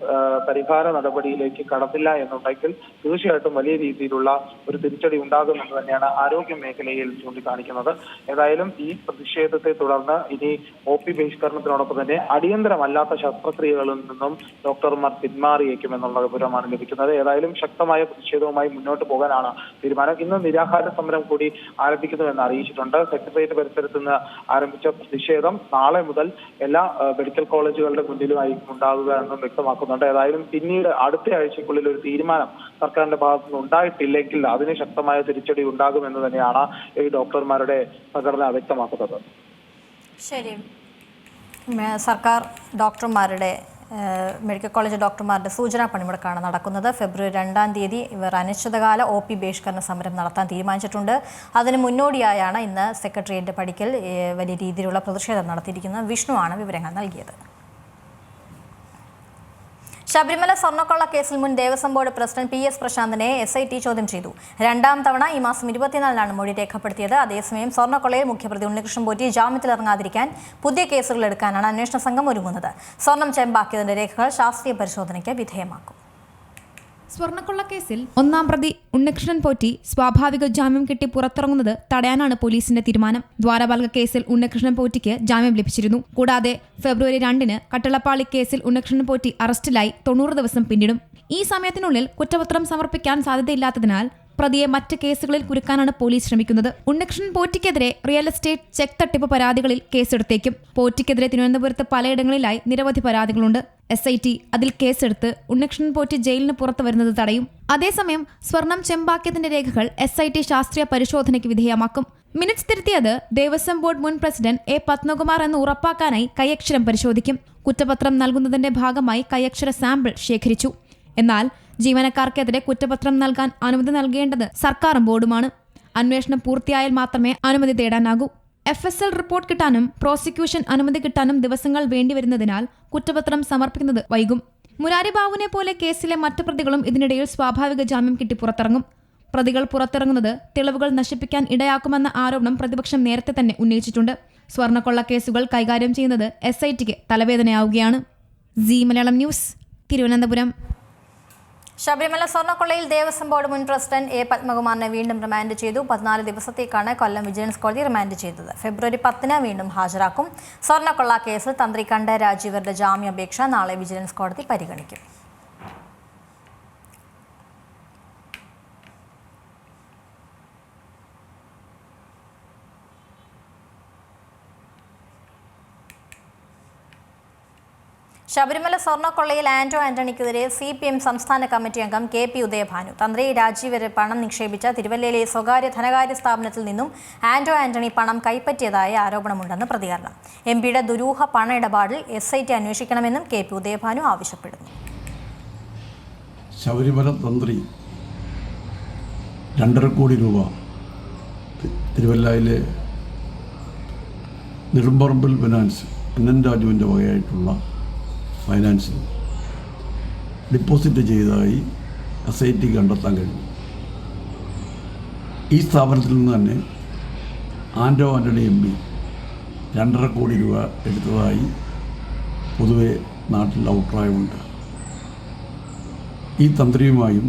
പരിഹാര നടപടിയിലേക്ക് കടന്നില്ല എന്നുണ്ടെങ്കിൽ തീർച്ചയായിട്ടും വലിയ രീതിയിലുള്ള ഒരു തിരിച്ചടി ഉണ്ടാകുമെന്ന് തന്നെയാണ് ആരോഗ്യ മേഖലയിൽ ചൂണ്ടിക്കാണിക്കുന്നത്. ഏതായാലും ഈ പ്രതിഷേധത്തെ തുടർന്ന് ഇനി OP ബഹിഷ്കരണത്തിനോടൊപ്പം തന്നെ അടിയന്തരമല്ലാത്ത ശസ്ത്രക്രിയകളിൽ നിന്നും ഡോക്ടർമാർ പിന്മാറിയേക്കുമെന്നുള്ള വിവരമാണ് ലഭിക്കുന്നത്. ഏതായാലും ശക്തമായ പ്രതിഷേധവുമായി മുന്നോട്ട് പോകാനാണ് തീരുമാനം. ഇന്ന് നിരാഹാര സമരം കൂടി ആരംഭിക്കുന്നുവെന്ന് അറിയിച്ചിട്ടുണ്ട്. സെക്രട്ടേറിയറ്റ് പരിസരത്ത് നിന്ന് ആരംഭിച്ച പ്രതിഷേധം നാളെ മുതൽ എല്ലാ മെഡിക്കൽ കോളേജുകളുടെ മുന്നിലുമായിരിക്കും ഉണ്ടാകുക എന്നും വ്യക്തമാക്കുന്നുണ്ട്. ഏതായാലും പിന്നീട് അടുത്ത ആഴ്ചക്കുള്ളിൽ ഒരു തീരുമാനം സർക്കാരിന്റെ ഭാഗത്തു നിന്ന് ഉണ്ടായിട്ടില്ലെങ്കിൽ അതിന് ശക്തമായ തിരിച്ചടി ഉണ്ടാകുമെന്ന് തന്നെയാണ് ഈ ഡോക്ടർമാരുടെ സംഘടന വ്യക്തമാക്കുന്നത്. ശരി, സർക്കാർ ഡോക്ടർമാരുടെ മെഡിക്കൽ കോളേജ് ഡോക്ടർമാരുടെ സൂചനാ പണിമുടക്കാണ് നടക്കുന്നത്. ഫെബ്രുവരി 2-ാം തീയതി ഇവർ അനിശ്ചിതകാല OP ബഹിഷ്കരണ സമരം നടത്താൻ തീരുമാനിച്ചിട്ടുണ്ട്. അതിന് മുന്നോടിയായാണ് ഇന്ന് സെക്രട്ടേറിയറ്റ് പടിക്കൽ വലിയ രീതിയിലുള്ള പ്രതിഷേധം നടത്തിയിരിക്കുന്നത്. വിഷ്ണുവാണ് വിവരങ്ങൾ നൽകിയത്. ശബരിമല സ്വർണ്ണക്കൊള്ള കേസിൽ മുൻ Devaswom board president PS പ്രശാന്തിനെ SIT ചോദ്യം ചെയ്തു. രണ്ടാം തവണ ഈ മാസം 24-നാണ് മൊഴി രേഖപ്പെടുത്തിയത്. അതേസമയം സ്വർണ്ണക്കൊള്ളയിൽ മുഖ്യപ്രതി ഉണ്ണികൃഷ്ണൻ പോറ്റി ജാമ്യത്തിലിറങ്ങാതിരിക്കാൻ പുതിയ കേസുകൾ എടുക്കാനാണ് അന്വേഷണ സംഘം ഒരുങ്ങുന്നത്. സ്വർണം ചെമ്പാക്കിയതിന്റെ രേഖകൾ ശാസ്ത്രീയ പരിശോധനയ്ക്ക് വിധേയമാക്കും. സ്വർണ്ണക്കൊള്ളക്കേസിൽ ഒന്നാം പ്രതി ഉണ്ണികൃഷ്ണൻ പോറ്റി സ്വാഭാവിക ജാമ്യം കിട്ടി പുറത്തിറങ്ങുന്നത് തടയാനാണ് പോലീസിന്റെ തീരുമാനം. ദ്വാരപാലക കേസിൽ ഉണ്ണികൃഷ്ണൻ പോറ്റിക്ക് ജാമ്യം ലഭിച്ചിരുന്നു. കൂടാതെ ഫെബ്രുവരി 2-ന് കട്ടളപ്പാളി കേസിൽ ഉണ്ണികൃഷ്ണൻ പോറ്റി അറസ്റ്റിലായി 90 ദിവസം പിന്നിടും. ഈ സമയത്തിനുള്ളിൽ കുറ്റപത്രം സമർപ്പിക്കാൻ സാധ്യതയില്ലാത്തതിനാൽ പ്രതിയെ മറ്റ് കേസുകളിൽ കുരുക്കാനാണ് പോലീസ് ശ്രമിക്കുന്നത്. ഉണ്ണികൃഷ്ണൻ പോറ്റിക്കെതിരെ റിയൽ എസ്റ്റേറ്റ് ചെക്ക് തട്ടിപ്പ് പരാതികളിൽ കേസെടുത്തേക്കും. പോറ്റിക്കെതിരെ തിരുവനന്തപുരത്ത് പലയിടങ്ങളിലായി നിരവധി പരാതികളുണ്ട്. SIT അതിൽ കേസെടുത്ത് ഉണ്ണികൃഷ്ണൻ പോറ്റി ജയിലിന് പുറത്തു വരുന്നത് തടയും. അതേസമയം സ്വർണം ചെമ്പാക്കിയതിന്റെ രേഖകൾ SIT ശാസ്ത്രീയ പരിശോധനയ്ക്ക് വിധേയമാക്കും. മിനിറ്റ്സ് തിരുത്തിയത് ദേവസ്വം ബോർഡ് മുൻ പ്രസിഡന്റ് A. പത്മകുമാർ എന്ന് ഉറപ്പാക്കാനായി കൈയക്ഷരം പരിശോധിക്കും. കുറ്റപത്രം നൽകുന്നതിന്റെ ഭാഗമായി കൈയക്ഷര സാമ്പിൾ ശേഖരിച്ചു. എന്നാൽ ജീവനക്കാർക്കെതിരെ കുറ്റപത്രം നൽകാൻ അനുമതി നൽകേണ്ടത് സർക്കാരും ബോർഡുമാണ്. അന്വേഷണം പൂർത്തിയായാൽ മാത്രമേ അനുമതി തേടാനാകൂ. FSL റിപ്പോർട്ട് കിട്ടാനും പ്രോസിക്യൂഷൻ അനുമതി കിട്ടാനും ദിവസങ്ങൾ വേണ്ടിവരുന്നതിനാൽ കുറ്റപത്രം സമർപ്പിക്കുന്നത് വൈകും. മുരാരി ബാബുവിനെ പോലെ കേസിലെ മറ്റു പ്രതികളും ഇതിനിടയിൽ സ്വാഭാവിക ജാമ്യം കിട്ടി പുറത്തിറങ്ങും. പ്രതികൾ പുറത്തിറങ്ങുന്നത് തെളിവുകൾ നശിപ്പിക്കാൻ ഇടയാക്കുമെന്ന ആരോപണം പ്രതിപക്ഷം നേരത്തെ തന്നെ ഉന്നയിച്ചിട്ടുണ്ട്. സ്വർണ്ണക്കൊള്ള കേസുകൾ കൈകാര്യം ചെയ്യുന്നത് SITക്ക് തലവേദനയാവുകയാണ്. മലയാളം ന്യൂസ്, തിരുവനന്തപുരം. ശബരിമല സ്വർണ്ണക്കൊള്ളയിൽ ദേവസ്വം ബോർഡ് മുൻ പ്രസിഡന്റ് A. പത്മകുമാറിനെ വീണ്ടും റിമാൻഡ് ചെയ്തു. 14 ദിവസത്തേക്കാണ് കൊല്ലം വിജിലൻസ് കോടതി റിമാൻഡ് ചെയ്തത്. ഫെബ്രുവരി 10-ന് വീണ്ടും ഹാജരാക്കും. സ്വർണ്ണക്കൊള്ള കേസിൽ തന്ത്രി കണ്ഠ രാജീവരുടെ ജാമ്യാപേക്ഷ നാളെ വിജിലൻസ് കോടതി പരിഗണിക്കും. ശബരിമല സ്വർണ്ണക്കൊള്ളയിൽ ആന്റണിക്കെതിരെ CPM സംസ്ഥാന കമ്മിറ്റി അംഗം KP ഉദയഭാനു തന്ത്രി രാജീവരെ പണം നിക്ഷേപിച്ച തിരുവല്ലയിലെ സ്വകാര്യ ധനകാര്യ സ്ഥാപനത്തിൽ നിന്നും ആന്റണി പണം കൈപ്പറ്റിയതായ ആരോപണമുണ്ടെന്ന് പ്രതികരണം. MP-യുടെ ദുരൂഹ പണ ഇടപാടിൽ SIT അന്വേഷിക്കണമെന്നും KP ഉദയഭാനു ആവശ്യപ്പെടുന്നു. ശബരിമല തന്ത്രി 2.5 കോടി രൂപ തിരുവല്ലയിലെ നെടുമ്പറമ്പിൽ ഫിനാൻസ് NN രാജുവിൻ്റെ വകയായിട്ടുള്ള ഫൈനാൻസിൽ ഡിപ്പോസിറ്റ് ചെയ്തതായി SIT കണ്ടെത്താൻ കഴിഞ്ഞു. ഈ സ്ഥാപനത്തിൽ നിന്ന് തന്നെ ആന്റണി MP 2.5 കോടി രൂപ എടുത്തതായി പൊതുവെ നാട്ടിൽ അഭിപ്രായമുണ്ട്. ഈ തന്ത്രിയുമായും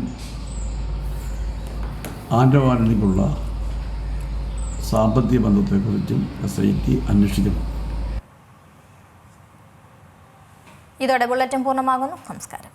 ആന്റണിക്കുള്ള സാമ്പത്തിക ബന്ധത്തെക്കുറിച്ചും SIT അന്വേഷിക്കണം. ഇതോടെ ബുള്ളറ്റിൻ പൂർണ്ണമാകുന്നു. നമസ്കാരം.